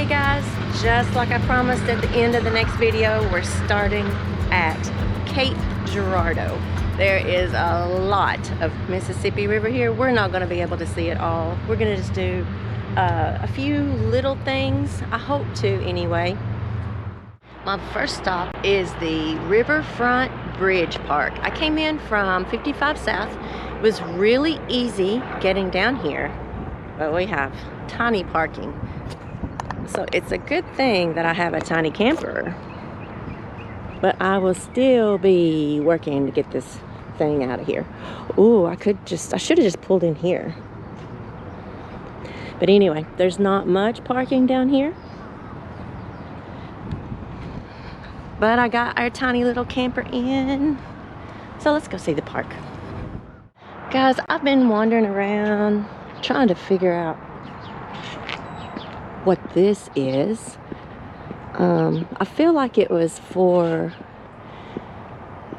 Hey guys, just like I promised at the end of the next video, we're starting at Cape Girardeau. There is a lot of Mississippi River here. We're not going to be able to see it all. We're going to just do a few little things. I hope to anyway. My first stop is the Riverfront Bridge Park. I came in from 55 South. It was really easy getting down here, but we have tiny parking. So it's a good thing that I have a tiny camper. But I will still be working to get this thing out of here. Ooh, I should have just pulled in here. But anyway, there's not much parking down here. But I got our tiny little camper in. So let's go see the park. Guys, I've been wandering around trying to figure out what this is. I feel like it was for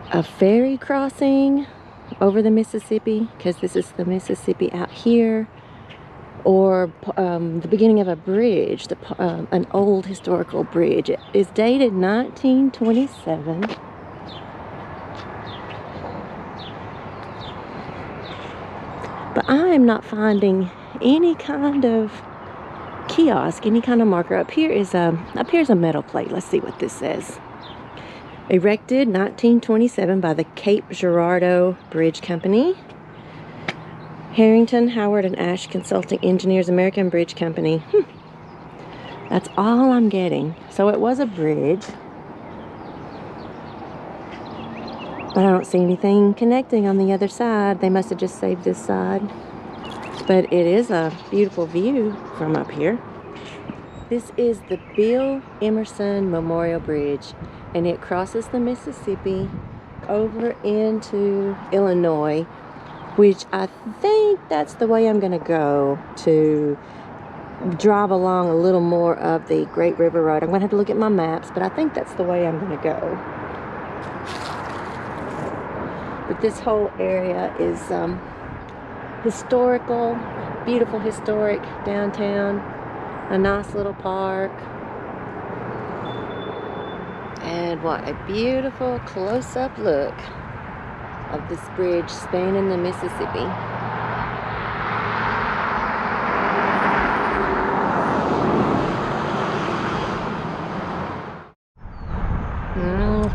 a ferry crossing over the Mississippi, because this is the Mississippi out here, or the beginning of a bridge, an old historical bridge. It is dated 1927. But I am not finding any kind of kiosk, any kind of marker. Up here is a metal plate. Let's see what this says. Erected 1927 by the Cape Girardeau Bridge Company. Harrington, Howard, and Ash Consulting Engineers, American Bridge Company. That's all I'm getting. So it was a bridge. But I don't see anything connecting on the other side. They must have just saved this side. But it is a beautiful view from up here. This is the Bill Emerson Memorial Bridge, and it crosses the Mississippi over into Illinois, which I think that's the way I'm gonna go to drive along a little more of the Great River Road. I'm gonna have to look at my maps, but I think that's the way I'm gonna go. But this whole area is historical, beautiful historic downtown, a nice little park, and what a beautiful close-up look of this bridge spanning the Mississippi.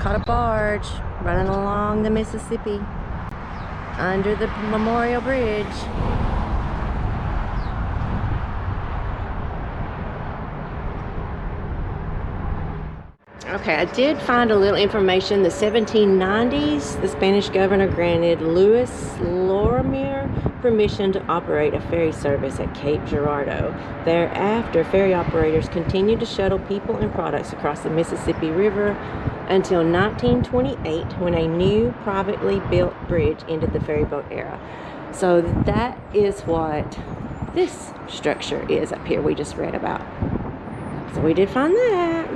Caught a barge running along the Mississippi under the Memorial Bridge. Okay, I did find a little information. The 1790s, the Spanish governor granted Louis Lorimer permission to operate a ferry service at Cape Girardeau. Thereafter, ferry operators continued to shuttle people and products across the Mississippi River until 1928, when a new privately built bridge ended the ferryboat era. So that is what this structure is up here we just read about. So we did find that.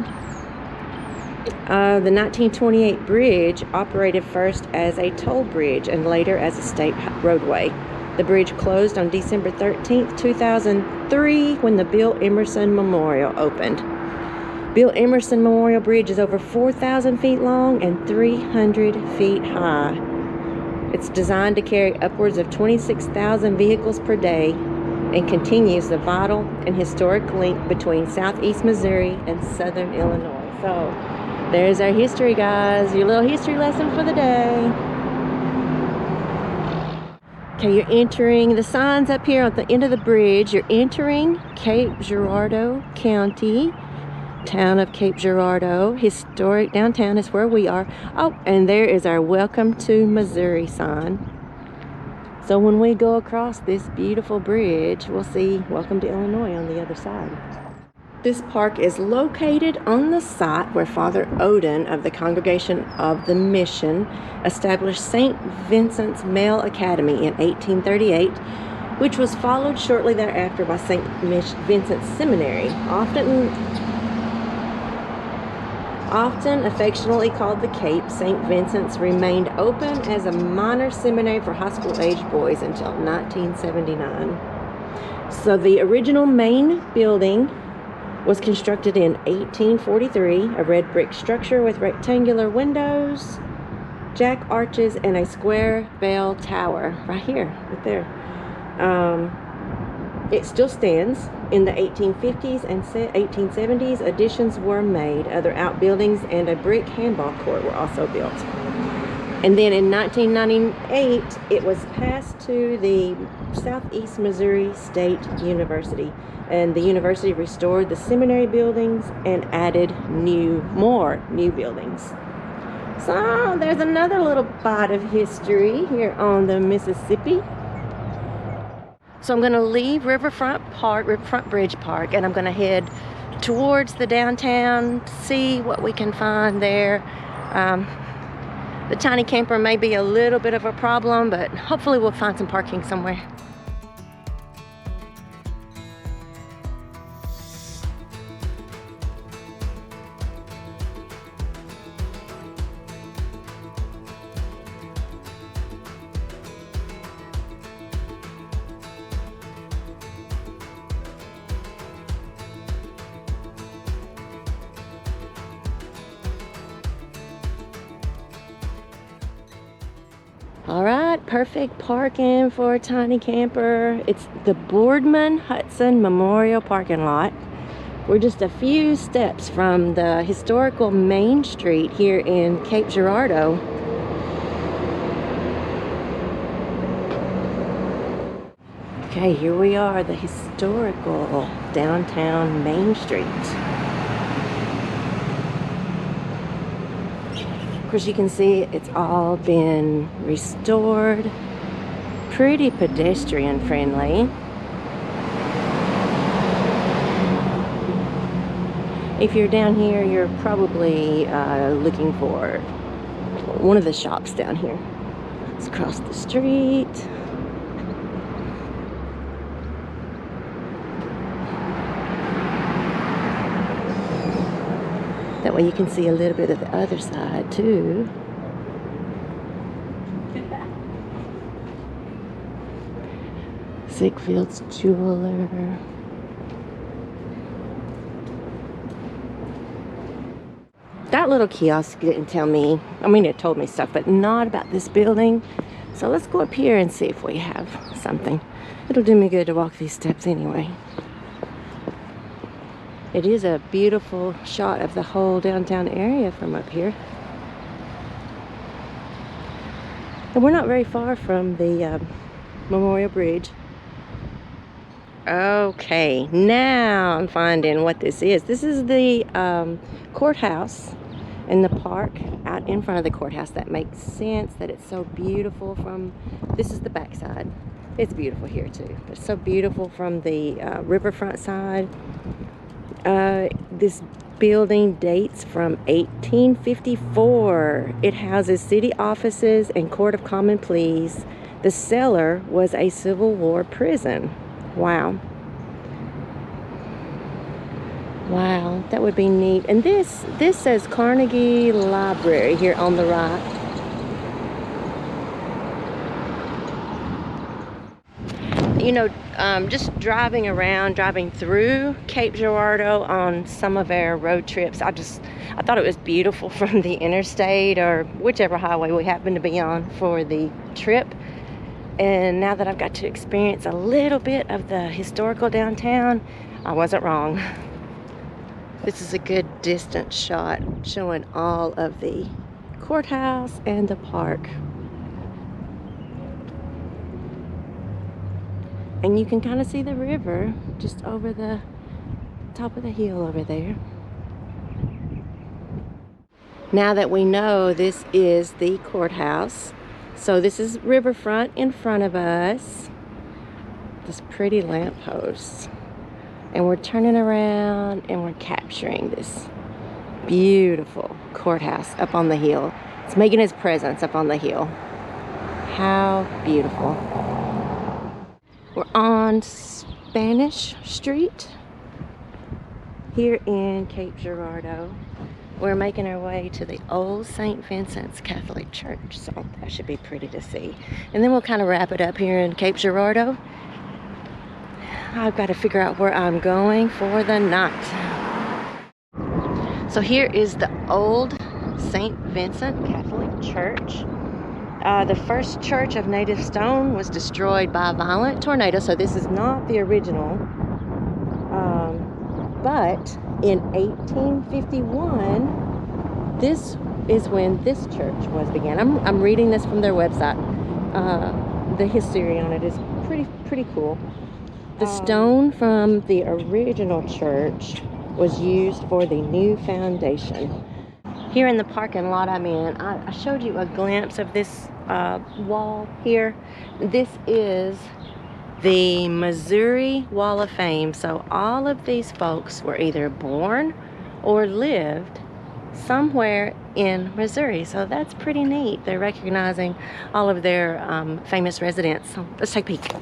The 1928 bridge operated first as a toll bridge and later as a state roadway. The bridge closed on December 13th, 2003, when the Bill Emerson Memorial opened. Bill Emerson Memorial Bridge is over 4,000 feet long and 300 feet high. It's designed to carry upwards of 26,000 vehicles per day and continues the vital and historic link between southeast Missouri and southern Illinois. So there's our history, guys. Your little history lesson for the day. Okay, you're entering the signs up here at the end of the bridge. You're entering Cape Girardeau County, town of Cape Girardeau. Historic downtown is where we are. Oh, and there is our Welcome to Missouri sign. So when we go across this beautiful bridge, we'll see Welcome to Illinois on the other side. This park is located on the site where Father Odin of the Congregation of the Mission established St. Vincent's Male Academy in 1838, which was followed shortly thereafter by St. Vincent's Seminary, often affectionately called the Cape. St. Vincent's remained open as a minor seminary for high school age boys until 1979. So the original main building Was constructed in 1843, a red brick structure with rectangular windows, jack arches, and a square bell tower. Right here, right there. It still stands. In the 1850s and 1870s, additions were made. Other outbuildings and a brick handball court were also built. And then in 1998, it was passed to the Southeast Missouri State University. And the university restored the seminary buildings and added more new buildings. So there's another little bite of history here on the Mississippi. So I'm going to leave Riverfront Bridge Park, and I'm going to head towards the downtown, see what we can find there. The tiny camper may be a little bit of a problem, but hopefully we'll find some parking somewhere. All right, perfect parking for a tiny camper. It's the Boardman Hudson Memorial parking lot. We're just a few steps from the historical Main Street here in Cape Girardeau. Okay, here we are, the historical downtown Main Street. Of course, you can see it's all been restored. Pretty pedestrian friendly. If you're down here, you're probably looking for one of the shops down here. Let's cross the street. That way you can see a little bit of the other side too. Ziegfeld's Jeweler. That little kiosk didn't tell me, I mean it told me stuff, but not about this building. So let's go up here and see if we have something. It'll do me good to walk these steps anyway. It is a beautiful shot of the whole downtown area from up here. And we're not very far from the Memorial Bridge. Okay, now I'm finding what this is. This is the courthouse and the park out in front of the courthouse. That makes sense that it's so beautiful from, this is the backside. It's beautiful here too. It's so beautiful from the riverfront side. This building dates from 1854. It houses city offices and court of common pleas. The cellar was a Civil War prison. Wow. Wow, that would be neat. And this says Carnegie Library here on the right. You know, just driving through Cape Girardeau on some of our road trips, I thought it was beautiful from the interstate or whichever highway we happened to be on for the trip. And now that I've got to experience a little bit of the historical downtown, I wasn't wrong. This is a good distance shot showing all of the courthouse and the park. And you can kind of see the river just over the top of the hill over there. Now that we know this is the courthouse, so this is riverfront in front of us. This pretty lamppost. And we're turning around and we're capturing this beautiful courthouse up on the hill. It's making its presence up on the hill. How beautiful. We're on Spanish Street here in Cape Girardeau. We're making our way to the old St. Vincent's Catholic Church, so that should be pretty to see. And then we'll kind of wrap it up here in Cape Girardeau. I've got to figure out where I'm going for the night. So here is the old St. Vincent Catholic Church. The first church of native stone was destroyed by a violent tornado, so this is not the original. But in 1851, this is when this church was began. I'm reading this from their website. The history on it is pretty cool. The stone from the original church was used for the new foundation. Here in the parking lot I'm in, I showed you a glimpse of this wall here. This is the Missouri Wall of Fame. So all of these folks were either born or lived somewhere in Missouri. So that's pretty neat. They're recognizing all of their famous residents. So let's take a peek.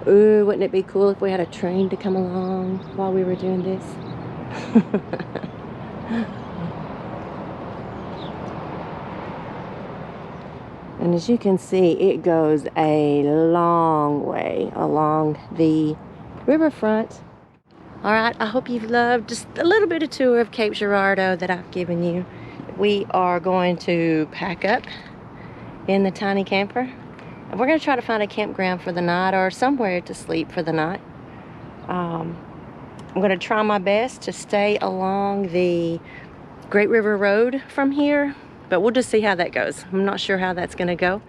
Ooh, wouldn't it be cool if we had a train to come along while we were doing this? And as you can see, it goes a long way along the riverfront. All right, I hope you've loved just a little bit of tour of Cape Girardeau that I've given you. We are going to pack up in the tiny camper. And we're going to try to find a campground for the night or somewhere to sleep for the night. I'm going to try my best to stay along the Great River Road from here, but we'll just see how that goes. I'm not sure how that's going to go.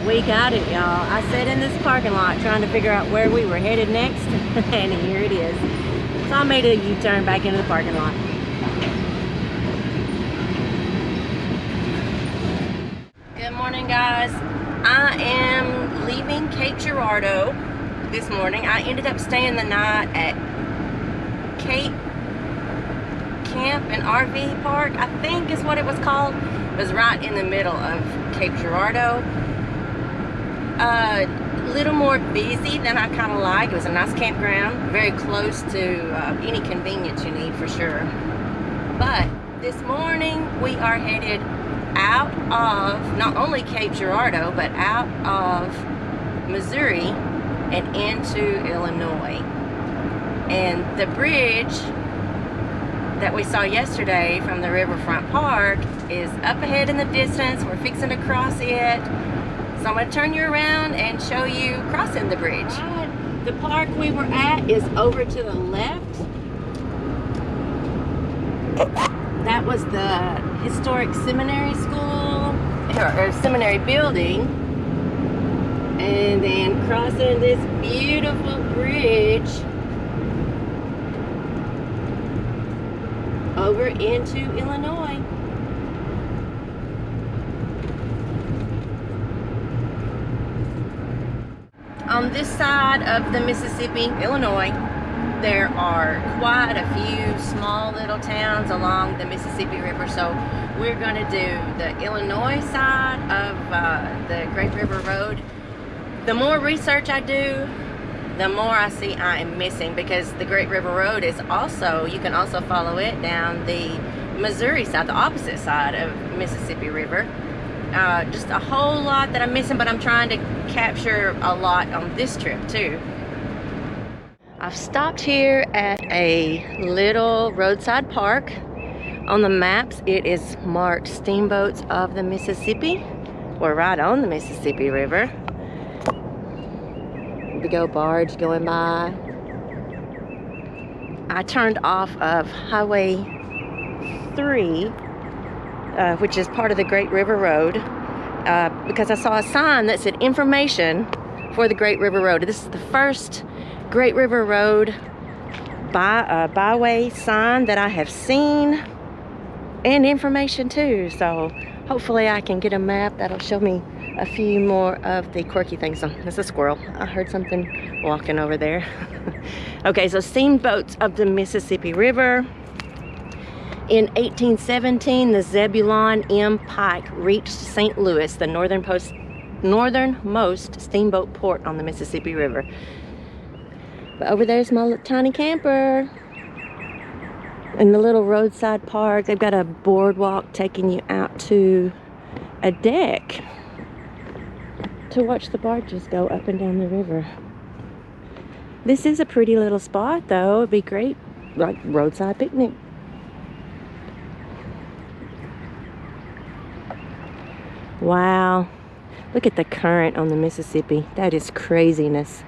We got it, y'all. I sat in this parking lot trying to figure out where we were headed next, and here it is. So I made a U-turn back into the parking lot. Good morning, guys. I am leaving Cape Girardeau this morning. I ended up staying the night at Cape Camp and RV Park, I think is what it was called. It was right in the middle of Cape Girardeau. A little more busy than I kind of like. It was a nice campground, very close to any convenience you need for sure. But this morning we are headed out of not only Cape Girardeau, but out of Missouri and into Illinois. And the bridge that we saw yesterday from the Riverfront Park is up ahead in the distance. We're fixing to cross it. So I'm going to turn you around and show you crossing the bridge. The park we were at is over to the left. That was the historic seminary school, or seminary building. And then crossing this beautiful bridge over into Illinois. On this side of the Mississippi, Illinois, there are quite a few small little towns along the Mississippi River. So we're going to do the Illinois side of the Great River Road. The more research I do, the more I see I am missing, because the Great River Road is also, you can also follow it down the Missouri side, the opposite side of Mississippi River. Just a whole lot that I'm missing, but I'm trying to capture a lot on this trip too. I've stopped here at a little roadside park. On the maps, it is marked Steamboats of the Mississippi. We're right on the Mississippi River. Big old barge going by. I turned off of Highway 3, which is part of the Great River Road, because I saw a sign that said information for the Great River Road. This is the first Great River Road byway sign that I have seen, and information too. So hopefully I can get a map that'll show me a few more of the quirky things. There's a squirrel. I heard something walking over there. Okay, so steamboats of the Mississippi River. In 1817, the Zebulon M. Pike reached St. Louis, the northernmost steamboat port on the Mississippi River. But over there's my tiny camper. In the little roadside park, they've got a boardwalk taking you out to a deck to watch the barges go up and down the river. This is a pretty little spot, though. It'd be great, like roadside picnic. Wow. Look at the current on the Mississippi. That is craziness.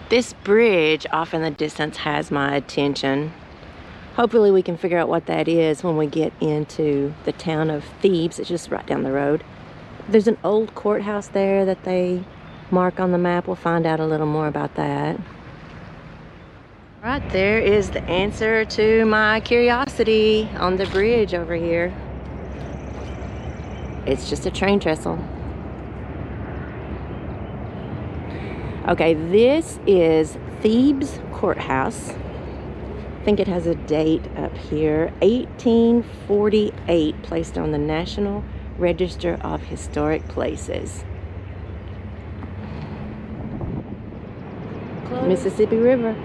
This bridge off in the distance has my attention. Hopefully we can figure out what that is when we get into the town of Thebes. It's just right down the road. There's an old courthouse there that they mark on the map. We'll find out a little more about that. Right, there is the answer to my curiosity on the bridge over here. It's just a train trestle. Okay, this is Thebes Courthouse. I think it has a date up here. 1848, placed on the National Register of Historic Places. Mississippi River.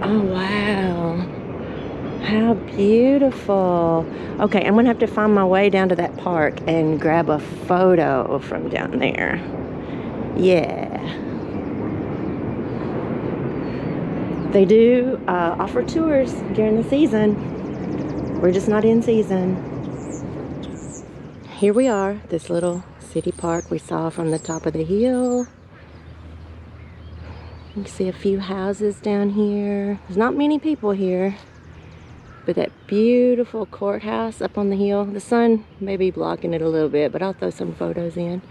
Oh, wow. How beautiful. Okay, I'm gonna have to find my way down to that park and grab a photo from down there. Yeah. They do offer tours during the season. We're just not in season. Here we are, this little city park we saw from the top of the hill. You can see a few houses down here. There's not many people here, but that beautiful courthouse up on the hill. The sun may be blocking it a little bit, but I'll throw some photos in.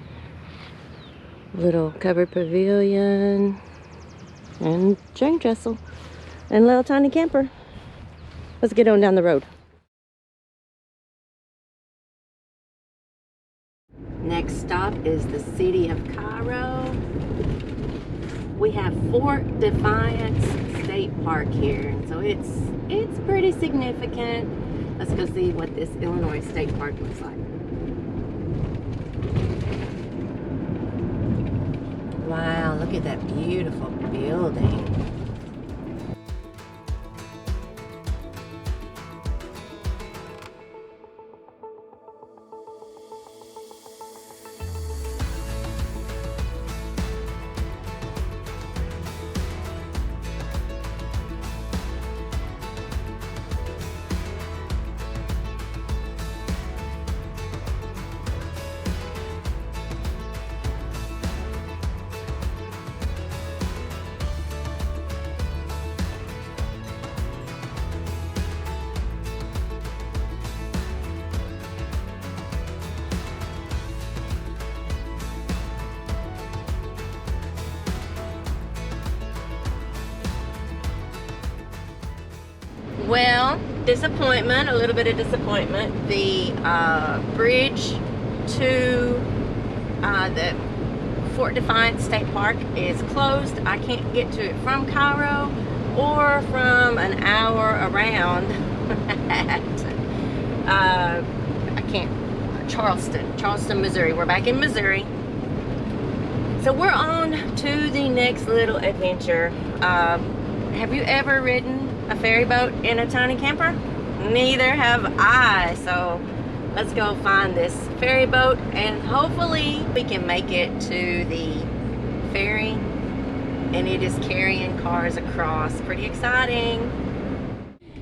Little covered pavilion and train trestle and a little tiny camper. Let's get on down the road. Next stop is the city of Cairo. We have Fort Defiance State Park here, so it's pretty significant. Let's go see what this Illinois State Park looks like. Wow, look at that beautiful building. Well, disappointment, a little bit of disappointment. The bridge to the Fort Defiance State Park is closed. I can't get to it from Cairo or from an hour around at Charleston, Missouri. We're back in Missouri. So we're on to the next little adventure. Have you ever ridden a ferry boat in a tiny camper? Neither have I. So let's go find this ferry boat and hopefully we can make it to the ferry, and it is carrying cars across. Pretty exciting.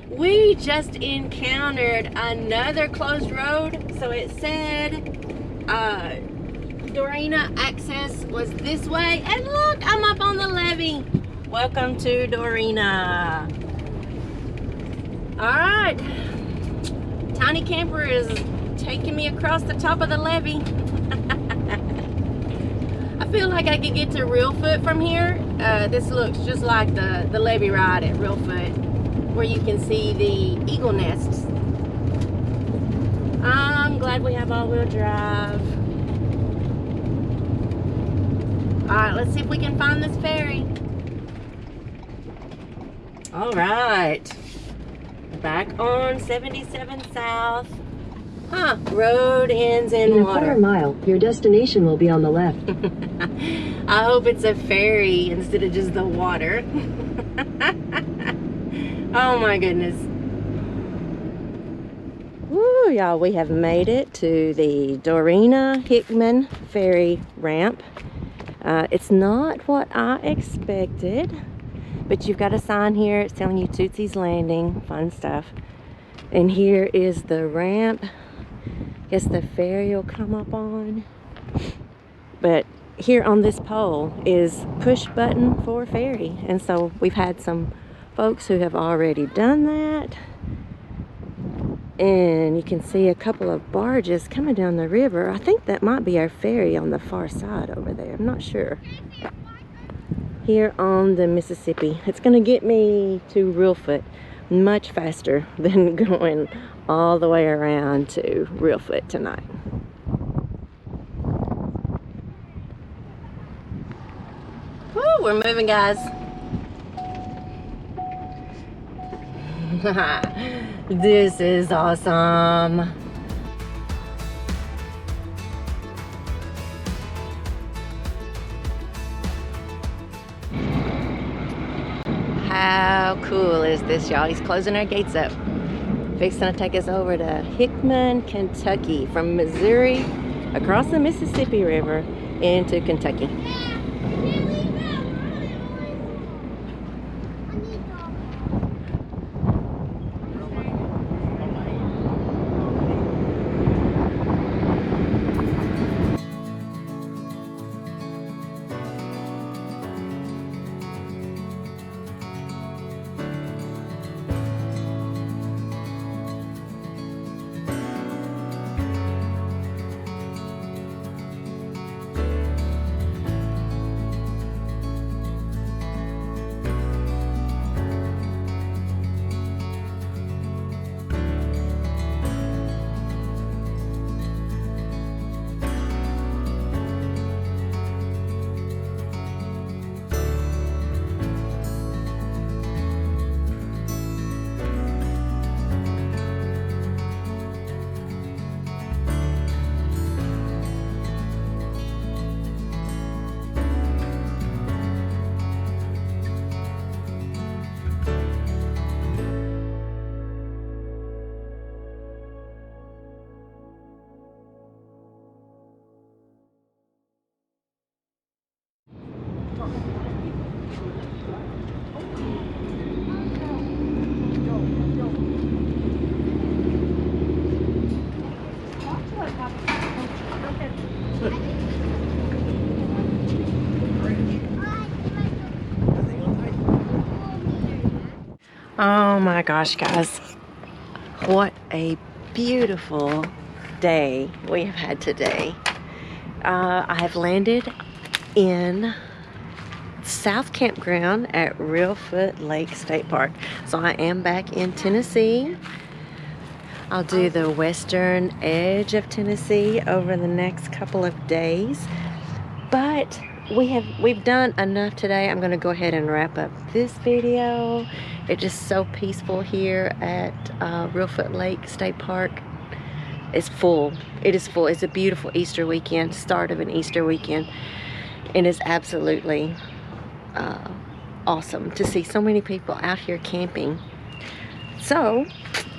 We just encountered another closed road. So it said Dorina access was this way, and look, I'm up on the levee. Welcome to Dorina. All right, tiny camper is taking me across the top of the levee. I feel like I could get to Reelfoot from here. This looks just like the levee ride at Reelfoot, where you can see the eagle nests. I'm glad we have all-wheel drive. All right, let's see if we can find this ferry. All right. Back on 77 South. Huh, road ends in water. In a quarter mile, your destination will be on the left. I hope it's a ferry instead of just the water. Oh my goodness. Woo, y'all, we have made it to the Dorina Hickman ferry ramp. It's not what I expected, but you've got a sign here. It's telling you Tootsie's Landing, fun stuff. And here is the ramp. Guess the ferry will come up on. But here on this pole is push button for ferry. And so we've had some folks who have already done that. And you can see a couple of barges coming down the river. I think that might be our ferry on the far side over there. I'm not sure. Here on the Mississippi. It's going to get me to Reelfoot much faster than going all the way around to Reelfoot tonight. Woo, we're moving, guys. This is awesome. How cool is this, y'all? He's closing our gates up. Fixing to take us over to Hickman, Kentucky, from Missouri across the Mississippi River into Kentucky. Oh my gosh, guys, what a beautiful day we have had today. I have landed in South Campground at Reelfoot Lake State Park. So I am back in Tennessee. I'll do the western edge of Tennessee over the next couple of days, but we've done enough today. I'm going to go ahead and wrap up this video. It's just so peaceful here at Reelfoot Lake State Park. It's full. It is full. It's a beautiful Easter weekend, start of an Easter weekend. It is absolutely awesome to see so many people out here camping. So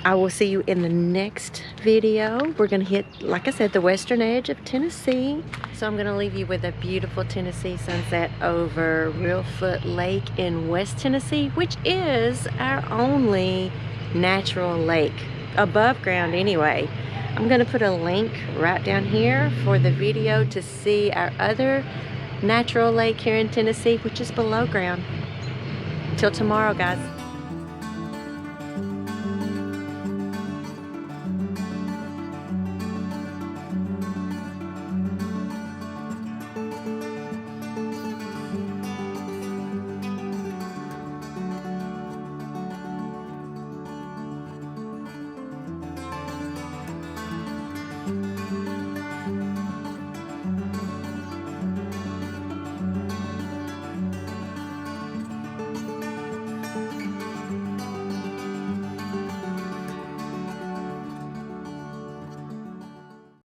I will see you in the next video. We're going to hit, like I said, the western edge of Tennessee. So I'm going to leave you with a beautiful Tennessee sunset over Reelfoot Lake in West Tennessee, which is our only natural lake, above ground anyway. I'm going to put a link right down here for the video to see our other natural lake here in Tennessee, which is below ground. Till tomorrow, guys.